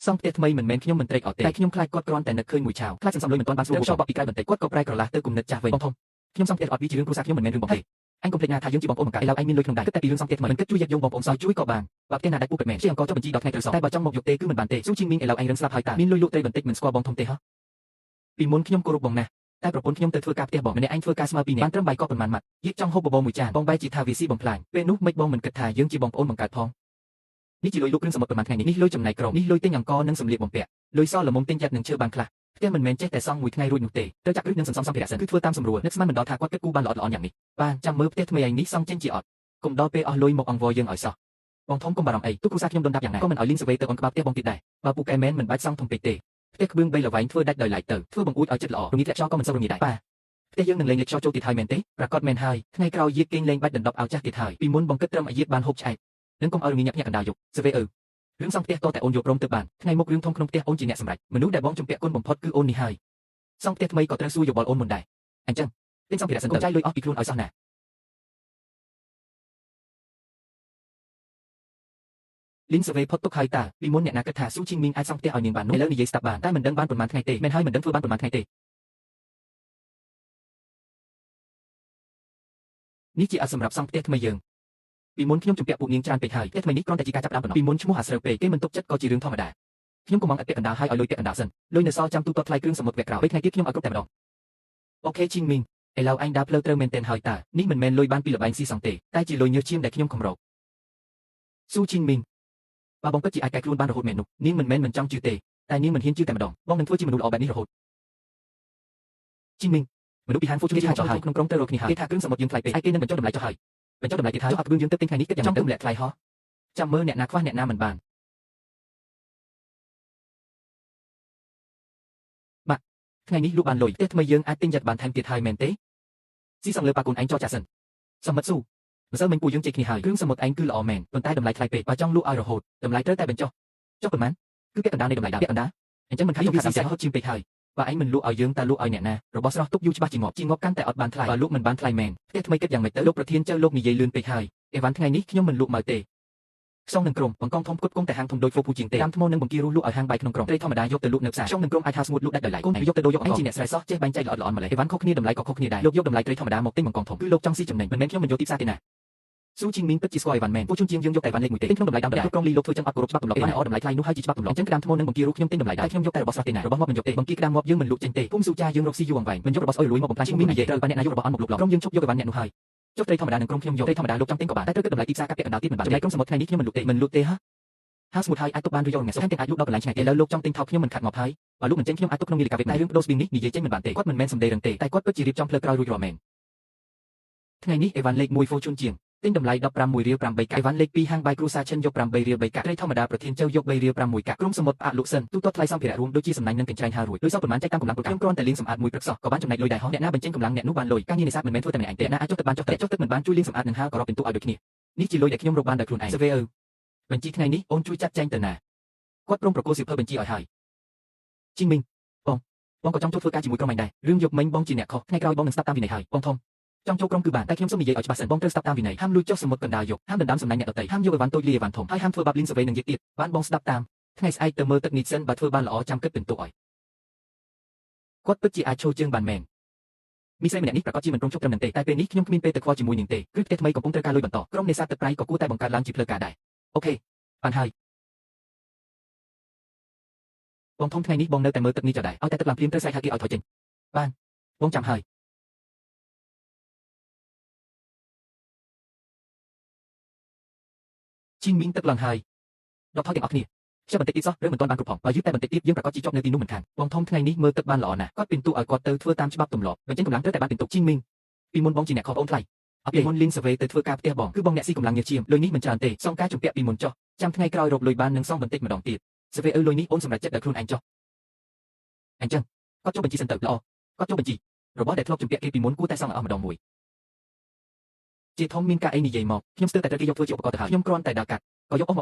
សងផ្ទះថ្មីមិនមែនខ្ញុំមិនត្រេកអរទេតែខ្ញុំខ្លាចគាត់គ្រាន់តែនឹកឃើញមួយឆាវខ្លាចសន្សំលុយមិនទាន់បានស្រួលបោកពីក្រៅបន្តិចគាត់ក៏ប្រែក្រឡាស់ទៅគំនិតចាស់វិញបងធំខ្ញុំសង់ផ្ទះអត់វាជារឿងគ្រួសារខ្ញុំមិនមែនរឿងបងទេអញកុំភ្លេចណាថាយើងជាបងប្អូនបង្កើតឥឡូវអញមានលុយក្នុងដៃគិតតែពីរឿងសង់ផ្ទះថ្មីមិនគិតជួយយកបងប្អូនសោយជួយក៏បានបើផ្ទះណាដាច់ពុះពេកមែនជាអង្គចុះបញ្ជីដល់ថ្ងៃត្រូវសោះតែបើចង់មកយកទេគឺមិនបានទេស៊ូជីងមីងឥឡូវអញរឹងស្លាប់ហើយតាមានលុយលក់ត្រីបន្តិចមិនស្គាល់បងធំទេហ៎ពីមុនខ្ញុំគោរពបងណាស់តែប្រពន្ធខ្ញុំទៅធ្វើការផ្ទះបងម្នាក់អញធ្វើការស្មើពីរនាក់បានត្រឹមបាយក៏ប៉ុន្មានម៉ាត់យកចង់ហូបបបរមួយចានបងបែរជាថាវាស៊ីបំផ្លាញពេលនោះមិនបងមិនគិតថាយើងជាបងប្អូនបង្កើតផងនេះជាលុយលក់គ្រឿងសមុទ្រប្រហែលថ្ងៃនេះលុយចំណាយក្រុមនេះលុយទិញអង្ករនិងសម្លៀកបំពាក់លុយសល្មមទិញយ៉ាត់នឹងឈើបានខ្លះផ្ទះមិនមែនចេះតែសង់មួយថ្ងៃរួចនោះទេត្រូវចាក់គ្រឹះនិងសន្សំសម្ភារៈសិនគឺធ្វើតាមសម្រួលនឹកស្មានមិនដល់ថាគាត់គិតគូរបានល្អល្អយ៉ាងនេះបានចាំមើលផ្ទះថ្មីឯងនេះសង់ចេញជាអត់កុំដល់ពេលអស់លុយមកអង្វរយើងឲ្យសោះបងធំកុំបារម្ភអីទូគ្រួសារខ្ញុំដុនដាប់យ៉ាងណាក៏មិនឲ្យលីងសវេទៅអនក្បាលផ្ទះបងទៀតដែរបើពូកែមែនមិនបាច់សង់ធំពេកទេផ្ទះក្បឿង3ល្វែងធ្វើដាច់ដោយឡែកទៅធ្វើបង្អួចឲ្យចិត្តល្អរងាធ្លាក់ខ្យល់ក៏មិនសូវរងាដែរប៉ាផ្ទះយើងនឹងលេងលេខខ្យល់ចូលទៀតហើយមែនទេប្រកាសមែនហើយថ្ងៃក្រោយយាកគេងលេងបាច់ដណ្ដប់ឲ្យចាស់ទៀតហើយពីមុនបងគិតត្រឹមឲ្យយាកបានហូបឆ្អែតនឹងកុំឲ្យរងាញាក់ញាក់កណ្ដាលយប់សវេរឿងសង់ផ្ទះតតែអូនយកព្រមទៅបានថ្ងៃមុខរឿងធំក្នុងផ្ទះអូនជាអ្នកសម្រេចមនុស្សដែលបងជំពាក់គុណបំផុតគឺអូននេះហើយសង់ផ្ទះថ្មីក៏ត្រូវសួរយោបល់អូនមុនដែរអញ្ចឹងទិញសម្ភារៈសិនទៅចាយលុយអស់ពីខ្លួនឲ្យសោះណាលីនសវេផុតទុកហើយតាពីមុនអ្នកណាគិតថាស៊ូជីងមីងអាចសង់ផ្ទះឲ្យនាងបាននោះឥឡូវនិយាយស្ដាប់បានតែមិនដឹងបានប៉ុន្មានថ្ងៃទេមែនហើយមិនដឹងធ្វើបានប៉ុន្មានថ្ងៃទេនេះជាអត់សម្រាប់សង់ផ្ទះថ្មីយើងពីមុនខ្ញុំជំពាក់ពួកនាងច្រើនពេកហើយផ្ទះថ្មីនេះគ្រាន់តែជាការចាប់ផ្ដើមប៉ុណ្ណោះពីមុនឈ្មោះអាស្រូវពេកគេមិនទុកចិត្តក៏ជារឿងធម្មតាខ្ញុំកុំអត់ពាក់កណ្ដាលហើយឲ្យលុយពាក់កណ្ដាលសិនលុយនៅសល់ចាំទូទាត់ថ្លៃគ្រឿងសមុទ្រវគ្គក្រោយពេលថ្ងៃទៀតខ្ញុំឲ្យគ្រប់តែម្ដងអូខេជីងមីងឥឡូវអញដើរផ្លូវត្រូវមែនទែនហើយតានេះមិនមែនលុយបានពីលបែងស៊ីសង់ទេតែជាលុយញើសឈាមដែលខ្ញុំខំរកស៊ូជីងមីងបើបងពិតជាអាចកែខ្លួនបានរហូតមែននោះនាងមិនមែនមិនចង់ជឿទេតែនាងមិនហ៊ានជឿតែម្ដងបងនឹងធ្វើជាមនុស្សល្អបែបនេះរហូតជីងមីងមនុស្សពីហានហ្វូជួយថាចោះហើយក្នុងក្រុមទៅរកគ្នាហើយគេថាគ្រឿងសមុទ្រយើងថ្លៃពេកឯគេនឹងបញ្ចុះតម្លៃចុះហើយបញ្ចុះតម្លៃទៀតហើយអត់គ្រឿងយើងទៅទិញថ្ងៃនេះគិតយ៉ាងម៉េចទៅម្លាក់ថ្លៃហោះចាំមើលអ្នកណាខ្វះអ្នកណាមិនបានបាទថ្ងៃនេះលក់បានលុយផ្ទះថ្មីយើងអាចទិញយ៉ាត់បានថែមទៀតហើយមែនទេស៊ីសង់លើប៉ាកូនឯងចោះចាសិនសមិទ្ធស៊ូម្សិលមិញពូយើងជិះគ្នាហើយគ្រឿងសមុទ្រឯងគឺល្អមែនប៉ុន្តែតម្លៃថ្លៃពេកបើចង់លក់ឲ្យរហូតតម្លៃត្រូវតែបញ្ចុះចុះប៉ុន្មានគឺពាក់កណ្ដាលនៃតម្លៃដើមពាក់កណ្ដាលអញ្ចឹងមិនខាតយកស៊ីរហូតជាងពេកហើយបើឯងមិនលក់ឲ្យយើងតើលក់ឲ្យអ្នកណារបស់ស្រស់ទុកយូរច្បាស់ជាងប់កាន់តែអត់បានថ្លៃបើលក់មិនបានថ្លៃមែនផ្ទះថ្មីគិតយ៉ាងម៉េចទៅលោកប្រធានចៅលោកនិយាយលឿនពេកហើយអេវ៉ាន់ថ្ងៃនេះខ្ញុំមិនលក់មកទេខ្សងនឹងក្រុមបង្កងធំគត់គង់តែហាងធំដូចហ្វូពូជាងទេតាមថ្មនឹងបង្គារស់លក់ឲ្យហាងបាយក្នុងក្រុងត្រីធម្មតាយកទៅលក់នៅផ្សារខ្សងនឹងក្រុមអាចហៅស្ងួតលក់ដាច់ដោយឡែកកូនយកទៅដូរយកអញជាអ្នកស្រែសោះចេះបែងចែកល្អល្អម្លេះអេវ៉ាន់ខុសគ្នាតម្លៃក៏ខុសគ្នាដែរលោកយកតម្លៃត្រីធម្មតាមកទិញបង្កងធំគឺលោកចង់ស៊ីចំណេញមិនមែនខ្ញុំមិនយកទីផ្សារទេណាស៊ូជីងមីងពិតជាស្គាល់អេវ៉ាន់មែនពួកជនជាងយើងយកតែអេវ៉ាន់លេខ1ទេទិញក្នុងតម្លៃដើមគ្រប់ក្រុងលីលោកធ្វើចឹងអត់គោរពច្បាប់ទម្លាប់អេវ៉ាន់អត់តម្លៃថ្លៃនោះហើយជាច្បាប់ទម្លាប់អញ្ចឹងក្តាមថ្មនឹងបង្គារស់ខ្ញុំទិញតម្លៃដែរខ្ញុំយកតែរបស់ស្រស់ទេណារបស់មកមិនយកទេបង្គារក្តាមមកយើងមិនលក់ចេញទេភូមិស៊ូចាយើងរកស៊ីយូរអង្វែងមិនយករបស់ស្អុយលួយមកបំផ្លាញជីងមីងនិយាយត្រូវបានអ្នកណាយករបស់អន់មកលុបឡំក្រុមយើងជប់យកអេវ៉ាន់អ្នកនោះហើយចុះត្រីធម្មតានឹងក្រុមខ្ញុំយកត្រីធម្មតាលោកចង់ទិញក៏បានតែត្រូវគិតតម្លៃទីផ្សារកាត់ពាក់កណ្ដាលទៀតមិនបានចំណែកក្រុមសមុទ្រថ្ងៃនេះខ្ញុំមិនលក់ទេហាស្មូតហើយអាចទុកបានឬយករងាសថែមទាំងអាចលក់ដល់កន្លែងឆ្ងាយឥឡូវលោកចង់ទិញថោកខ្ញុំមិនខាត់ងាប់ហើយបើលោកមិនចេញខ្ញុំអាចទុកក្នុងនាឡិកាវេបតែរឿងបដូរស្ពីងនេះនិយាយចេញមិនបានទេគាត់មិនមែនសម្ដីរឹងទេតែគាត់ពិតជារៀបចំផ្លូវក្រោយរួចរាល់មែនថ្ងៃនេះអេវ៉ាន់លេខ1 Fortune ជាងទិញតម្លៃ15រៀល8កាក់អេវ៉ាន់លេខ2ហាងបាយគ្រូសាឈិនយក8រៀល3កាក់ត្រីធម្មតាប្រធានចៅយក3រៀល6កាក់ក្រុមសមុទ្រផ្អាកលក់សិនទូទាត់ថ្លៃសម្ភារៈរួមដូចជាសំណាញ់និងកញ្ច្រែងហារួចលុយសោះប្រមាណចែកតាមកម្លាំងខ្ញុំគ្រាន់តែលាងសម្អាតមួយព្រឹកសោះក៏បានចំណែកលុយដែរហោះអ្នកណាបញ្ចេញកម្លាំងអ្នកនោះបានលុយការងារនេសាទមិនមែនធ្វើតែម្នាក់ឯងទេអ្នកណាអាចចុះទឹកបានចុះទឹកមិនបានជួយលាងសម្អាតនិងហាលក៏រកពិន្ទុឲ្យដូចគ្នានេះជាលុយដែលខ្ញុំរកបានដោយខ្លួនឯងសវេបញ្ជីថ្ងៃនេះអូនជួយចាត់ចែងទៅណាគាត់ព្រមប្រគល់សៀវភៅបញ្ជីឲ្យហើយជីងមីងបងក៏ចង់ចូលធ្វើការជាមួយក្រុមឯងដែររឿងយកមិញបងជាអ្នកខុសថ្ងៃក្រោយបងនឹងស្ដាប់តាមវិន័យហើយបងធំចង់ចូលក្រុមគឺបានតែខ្ញុំសូមនិយាយឲ្យច្បាស់សិនបងត្រូវស្ដាប់តាមវិន័យហាមលួចចុះសមុទ្រកណ្ដាលយកហាមដណ្ដើមសំណាញ់អ្នកដទៃហាមយកអីវ៉ាន់តូចលាយអីវ៉ាន់ធំហើយហាមធ្វើបាបលីនសវេនឹងយកទៀតបានបងស្ដាប់តាមថ្ងៃស្អែកទៅមើលទឹកនេះសិនបើធ្វើបានល្អចាំគិតពិន្ទុឲ្យគាត់ពិតជាអាចឈរជើងបានមែនមីស្រីម្នាក់នេះប្រកាសជាមិនព្រមជប់ត្រឹមនឹងទេតែពេលនេះខ្ញុំគ្មានពេលទៅខ្វល់ជាមួយនាងទេគឺផ្ទះថ្មីកំពុងត្រូវការលុយបន្តក្រុមនេសាទទឹកប្រៃក៏គួរតែបង្កើតឡើងជាផ្លូវការដែរអូខេបានហើយបងធំថ្ងៃនេះបងនៅតែមើលទឹកនេះចោលដែរឲ្យតែទឹកឡើងភ្លាមត្រូវស្រែកហៅគេឲ្យថយចេញបានបងចាំហើយជីងមីងទឹកឡើងហើយដកថយទាំងអស់គ្នាចាំបន្តិចទៀតសោះរឿងមិនទាន់បានគ្រប់ផងបើយឺតតែបន្តិចទៀតយើងប្រកាសជាជាប់នៅទីនោះមិនខានបងធំថ្ងៃនេះមើលទឹកបានល្អណាស់គាត់ពិន្ទុឲ្យគាត់ទៅធ្វើតាមច្បាប់ទម្លាប់បញ្ចេញកម្លាំងត្រូវតែបានពិន្ទុជីងមីងពីមុនបងជាអ្នកខុសអូនថ្លៃអត់ពីមុនលីនសវេទៅធ្វើការផ្ទះបងគឺបងអ្នកស៊ីកម្លាំងញើសឈាមលុយនេះមិនច្រើនទេសងការជំពាក់ពីមុនចុះចាំថ្ងៃក្រោយរកលុយបាននឹងសងបន្តិចម្ដងទៀតសវេលុយនេះអូនសម្រាប់ចិត្តដល់ខ្លួនឯងចុះអញ្ចឹងគាត់ចុះបញ្ជីសិនទៅល្អគាត់ចុះបញ្ជីរបស់ដែលធ្លាប់ជំពាក់គេពីមុនគួរតែសងឲ្យអស់ម្ដងមួយជាធំមានការអីនិយាយមកខ្ញុំស្ទើរតែត្រូវគេយកធ្វើជាឧបករណ៍ទៅហើយខ្ញុំគ្រាន់តែដើរកាត់ក៏យកអស់មក